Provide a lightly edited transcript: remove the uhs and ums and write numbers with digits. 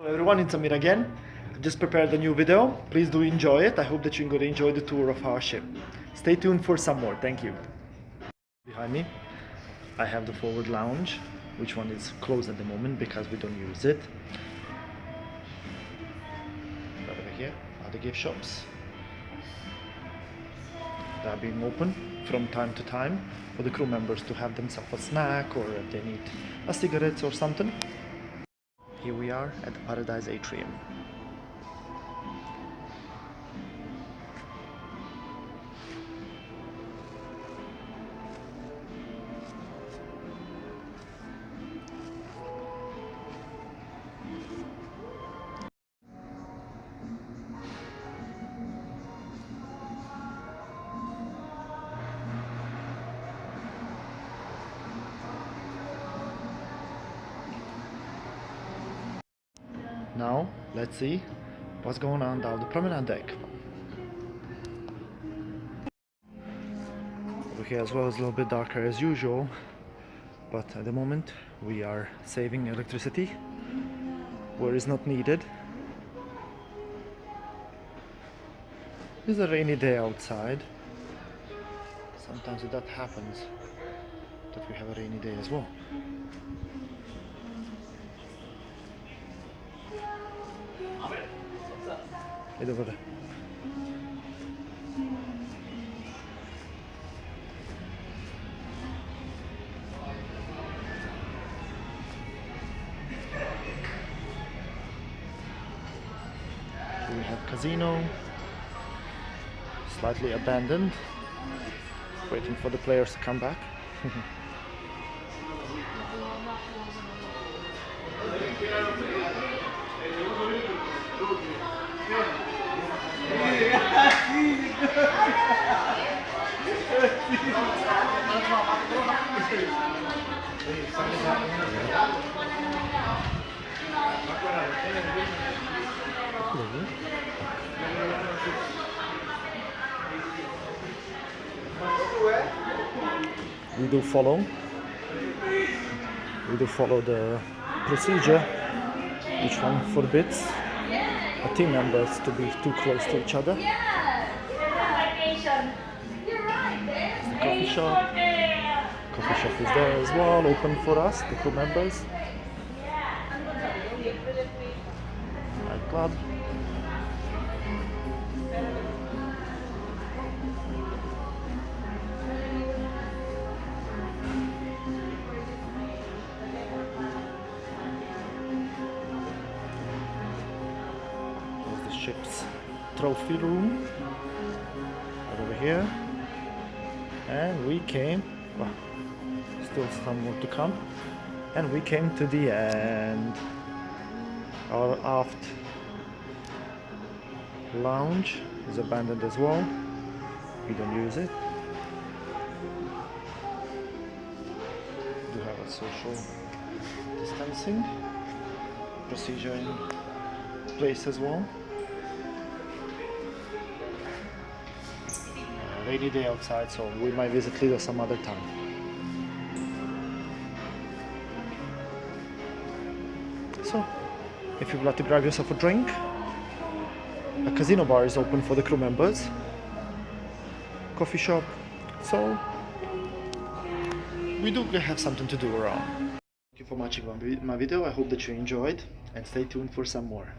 Hello everyone, it's Amir again. I've just prepared a new video. Please do enjoy it. I hope that you're going to enjoy the tour of our ship. Stay tuned for some more. Thank you. Behind me, I have the forward lounge, which one is closed at the moment because we don't use it. Right over here are the gift shops. They are being open from time to time for the crew members to have themselves a snack, or if they need a cigarette or something. Here we are at the Paradise Atrium. Now, let's see what's going on down the promenade deck. Over here as well is a little bit darker as usual, but at the moment we are saving electricity where it's not needed. It's a rainy day outside. Sometimes that happens, that we have a rainy day as well. Head over there. Here we have casino, slightly abandoned, waiting for the players to come back. We do follow the procedure, which one forbids our team members to be too close to each other. It's the coffee shop. Coffee shop is there as well, open for us, the crew members. Nightclub. There's the ship's trophy room right over here. And we came, well, still some more to come, and we came to the end. Our aft lounge is abandoned as well. We don't use it. We do have a social distancing procedure in place as well. Rainy day outside, so we might visit Lido some other time. So, if you would like to grab yourself a drink, a casino bar is open for the crew members, coffee shop, so we do have something to do around. Thank you for watching my video. I hope that you enjoyed, and stay tuned for some more.